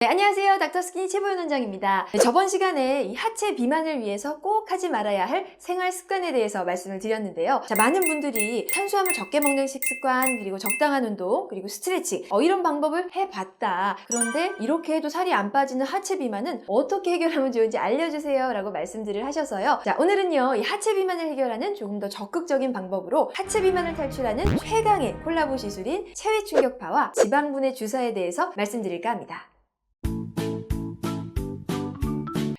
네, 안녕하세요. 닥터스키니 최보연 원장입니다. 저번 시간에 이 하체 비만을 위해서 꼭 하지 말아야 할 생활 습관에 대해서 말씀을 드렸는데요. 많은 분들이 탄수화물 적게 먹는 식습관, 그리고 적당한 운동, 그리고 스트레칭 이런 방법을 해봤다. 그런데 이렇게 해도 살이 안 빠지는 하체 비만은 어떻게 해결하면 좋은지 알려주세요 라고 말씀들을 하셔서요. 오늘은요, 이 하체 비만을 해결하는 조금 더 적극적인 방법으로 하체 비만을 탈출하는 최강의 콜라보 시술인 체외 충격파와 지방분해 주사에 대해서 말씀드릴까 합니다.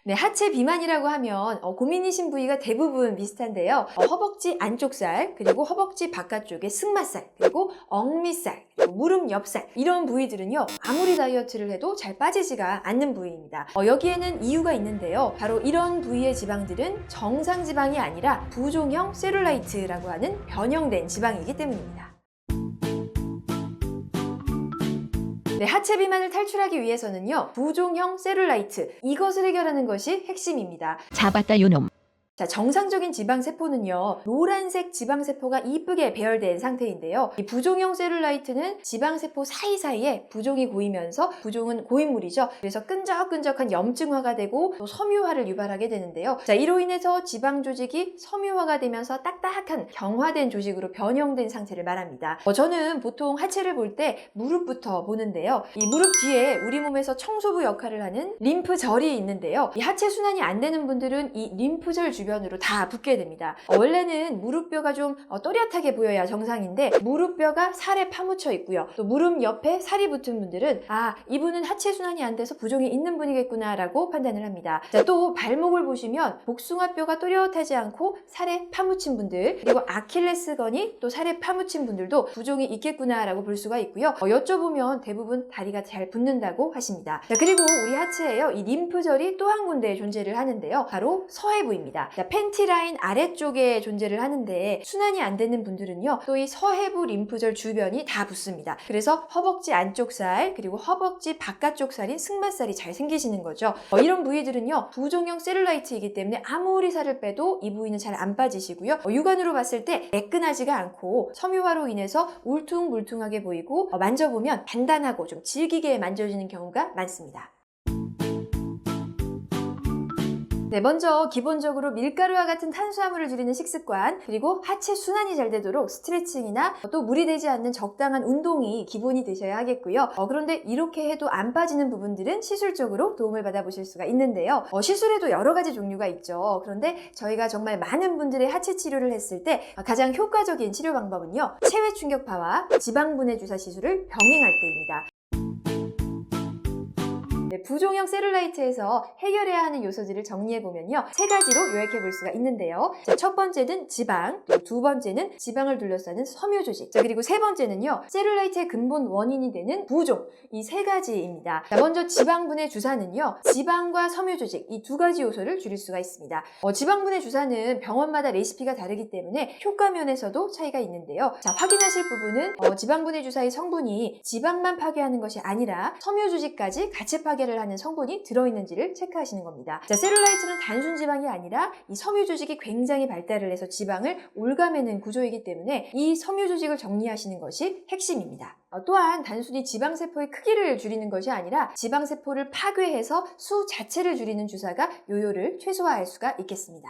네, 하체 비만이라고 하면 고민이신 부위가 대부분 비슷한데요. 허벅지 안쪽 살, 그리고 허벅지 바깥쪽의 승마살, 그리고 억미살, 그리고 무릎 옆살 이런 부위들은요, 아무리 다이어트를 해도 잘 빠지지가 않는 부위입니다. 여기에는 이유가 있는데요. 바로 이런 부위의 지방들은 정상 지방이 아니라 부종형 셀룰라이트라고 하는 변형된 지방이기 때문입니다. 네, 하체 비만을 탈출하기 위해서는요, 부종형 셀룰라이트, 이것을 해결하는 것이 핵심입니다. 잡았다 요놈. 정상적인 지방세포는요, 노란색 지방세포가 이쁘게 배열된 상태인데요. 이 부종형 셀룰라이트는 지방세포 사이사이에 부종이 고이면서, 부종은 고인물이죠. 그래서 끈적끈적한 염증화가 되고 또 섬유화를 유발하게 되는데요. 이로 인해서 지방 조직이 섬유화가 되면서 딱딱한 경화된 조직으로 변형된 상태를 말합니다. 저는 보통 하체를 볼 때 무릎부터 보는데요. 이 무릎 뒤에 우리 몸에서 청소부 역할을 하는 림프절이 있는데요. 이 하체 순환이 안 되는 분들은 이 림프절 주변으로 다 붓게 됩니다. 원래는 무릎뼈가 좀 또렷하게 보여야 정상인데 무릎뼈가 살에 파묻혀 있고요. 또 무릎 옆에 살이 붙은 분들은 이분은 하체 순환이 안 돼서 부종이 있는 분이겠구나 라고 판단을 합니다. 또 발목을 보시면 복숭아뼈가 또렷하지 않고 살에 파묻힌 분들, 그리고 아킬레스건이 또 살에 파묻힌 분들도 부종이 있겠구나 라고 볼 수가 있고요. 여쭤보면 대부분 다리가 잘 붙는다고 하십니다. 그리고 우리 하체에요, 이 림프절이 또 한 군데 존재를 하는데요. 바로 서해부입니다. 팬티 라인 아래쪽에 존재를 하는데 순환이 안 되는 분들은요, 또 이 서해부 림프절 주변이 다 붓습니다. 그래서 허벅지 안쪽 살, 그리고 허벅지 바깥쪽 살인 승마살이 잘 생기시는 거죠. 이런 부위들은요, 부종형 셀룰라이트이기 때문에 아무리 살을 빼도 이 부위는 잘 안 빠지시고요. 육안으로 봤을 때 매끈하지가 않고 섬유화로 인해서 울퉁불퉁하게 보이고 만져보면 단단하고 좀 질기게 만져지는 경우가 많습니다. 네, 먼저 기본적으로 밀가루와 같은 탄수화물을 줄이는 식습관, 그리고 하체 순환이 잘 되도록 스트레칭이나 또 무리 되지 않는 적당한 운동이 기본이 되셔야 하겠고요. 그런데 이렇게 해도 안 빠지는 부분들은 시술적으로 도움을 받아보실 수가 있는데요. 시술에도 여러 가지 종류가 있죠. 그런데 저희가 정말 많은 분들의 하체 치료를 했을 때 가장 효과적인 치료 방법은요, 체외 충격파와 지방분해 주사 시술을 병행할 때입니다. 네, 부종형 셀룰라이트에서 해결해야 하는 요소들을 정리해보면요, 세 가지로 요약해볼 수가 있는데요. 첫 번째는 지방, 또 두 번째는 지방을 둘러싸는 섬유 조직, 그리고 세 번째는요, 셀룰라이트의 근본 원인이 되는 부종, 이 세 가지입니다. 먼저 지방분해 주사는요, 지방과 섬유 조직, 이 두 가지 요소를 줄일 수가 있습니다. 지방분해 주사는 병원마다 레시피가 다르기 때문에 효과 면에서도 차이가 있는데요. 확인하실 부분은 지방분해 주사의 성분이 지방만 파괴하는 것이 아니라 섬유 조직까지 같이 파괴를 하는 성분이 들어있는지를 체크하시는 겁니다. 셀룰라이트는 단순 지방이 아니라 이 섬유 조직이 굉장히 발달을 해서 지방을 올가매는 구조이기 때문에 이 섬유 조직을 정리하시는 것이 핵심입니다. 또한 단순히 지방세포의 크기를 줄이는 것이 아니라 지방세포를 파괴해서 수 자체를 줄이는 주사가 요요를 최소화할 수가 있겠습니다.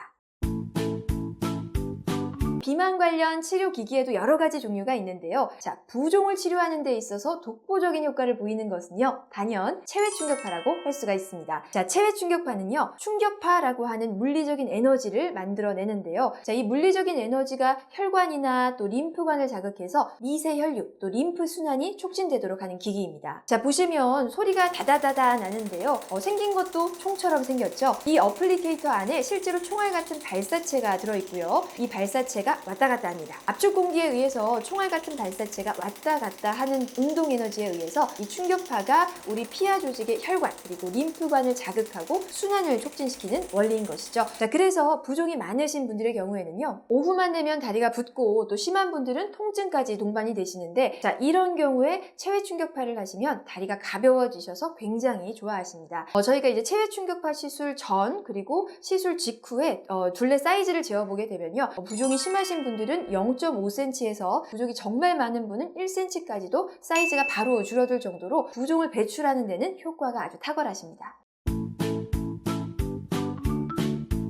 비만 관련 치료 기기에도 여러 가지 종류가 있는데요. 부종을 치료하는 데 있어서 독보적인 효과를 보이는 것은요, 단연 체외 충격파라고 할 수가 있습니다. 체외 충격파는요, 충격파라고 하는 물리적인 에너지를 만들어내는데요. 이 물리적인 에너지가 혈관이나 또 림프관을 자극해서 미세 혈류, 또 림프 순환이 촉진되도록 하는 기기입니다. 보시면 소리가 다다다다 나는데요. 생긴 것도 총처럼 생겼죠. 이 어플리케이터 안에 실제로 총알 같은 발사체가 들어있고요. 이 발사체가 왔다 갔다 합니다. 압축 공기에 의해서 총알 같은 발사체가 왔다 갔다 하는 운동 에너지에 의해서 이 충격파가 우리 피하 조직의 혈관, 그리고 림프관을 자극하고 순환을 촉진시키는 원리인 것이죠. 그래서 부종이 많으신 분들의 경우에는요, 오후만 되면 다리가 붓고 또 심한 분들은 통증까지 동반이 되시는데, 이런 경우에 체외 충격파를 하시면 다리가 가벼워지셔서 굉장히 좋아하십니다. 저희가 이제 체외 충격파 시술 전, 그리고 시술 직후에 둘레 사이즈를 재어보게 되면요, 부종이 심한 심하신 분들은 0.5cm에서 부종이 정말 많은 분은 1cm까지도 사이즈가 바로 줄어들 정도로 부종을 배출하는 데는 효과가 아주 탁월하십니다.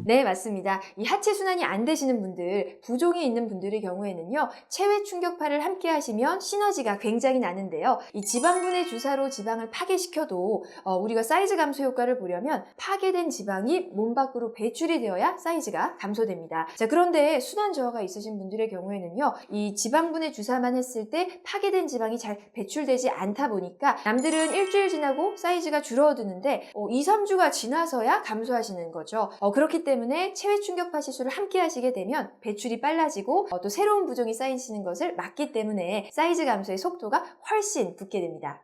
네, 맞습니다. 이 하체 순환이 안 되시는 분들, 부종이 있는 분들의 경우에는요, 체외 충격파를 함께 하시면 시너지가 굉장히 나는데요. 이 지방분해 주사로 지방을 파괴시켜도 우리가 사이즈 감소 효과를 보려면 파괴된 지방이 몸 밖으로 배출이 되어야 사이즈가 감소됩니다. 자, 그런데 순환 저하가 있으신 분들의 경우에는요, 이 지방분해 주사만 했을 때 파괴된 지방이 잘 배출되지 않다 보니까 남들은 일주일 지나고 사이즈가 줄어드는데 2, 3주가 지나서야 감소하시는 거죠. 그렇기 때문에 체외 충격파 시술을 함께 하시게 되면 배출이 빨라지고 또 새로운 부종이 쌓이시는 것을 막기 때문에 사이즈 감소의 속도가 훨씬 붙게 됩니다.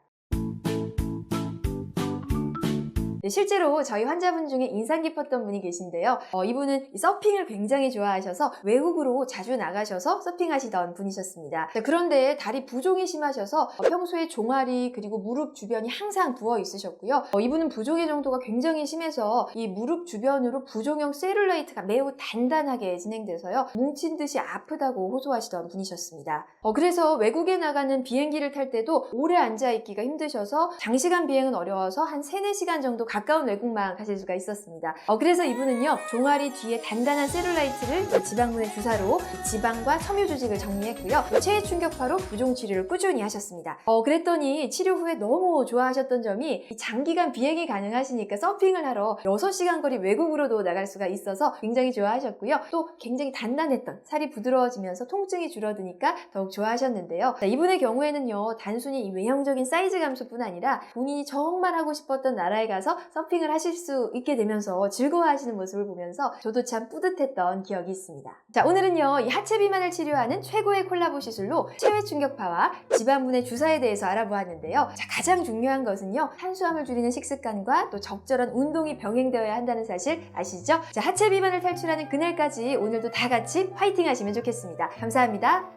실제로 저희 환자분 중에 인상 깊었던 분이 계신데요. 이분은 서핑을 굉장히 좋아하셔서 외국으로 자주 나가셔서 서핑하시던 분이셨습니다. 그런데 다리 부종이 심하셔서 평소에 종아리 그리고 무릎 주변이 항상 부어 있으셨고요. 이분은 부종의 정도가 굉장히 심해서 이 무릎 주변으로 부종형 셀룰라이트가 매우 단단하게 진행돼서요. 뭉친 듯이 아프다고 호소하시던 분이셨습니다. 그래서 외국에 나가는 비행기를 탈 때도 오래 앉아있기가 힘드셔서 장시간 비행은 어려워서 한 3, 4시간 정도 가까운 외국만 가실 수가 있었습니다. 그래서 이분은요, 종아리 뒤에 단단한 셀룰라이트를 지방분해 주사로 지방과 섬유 조직을 정리했고요. 체외 충격파로 부종 치료를 꾸준히 하셨습니다. 그랬더니 치료 후에 너무 좋아하셨던 점이 장기간 비행이 가능하시니까 서핑을 하러 6시간 거리 외국으로도 나갈 수가 있어서 굉장히 좋아하셨고요. 또 굉장히 단단했던 살이 부드러워지면서 통증이 줄어드니까 더욱 좋아하셨는데요. 이분의 경우에는요, 단순히 이 외형적인 사이즈 감소뿐 아니라 본인이 정말 하고 싶었던 나라에 가서 서핑을 하실 수 있게 되면서 즐거워하시는 모습을 보면서 저도 참 뿌듯했던 기억이 있습니다. 자, 오늘은요, 이 하체 비만을 치료하는 최고의 콜라보 시술로 체외 충격파와 지방분해 주사에 대해서 알아보았는데요. 자, 가장 중요한 것은요, 탄수화물 줄이는 식습관과 또 적절한 운동이 병행되어야 한다는 사실 아시죠? 자, 하체 비만을 탈출하는 그날까지 오늘도 다 같이 파이팅 하시면 좋겠습니다. 감사합니다.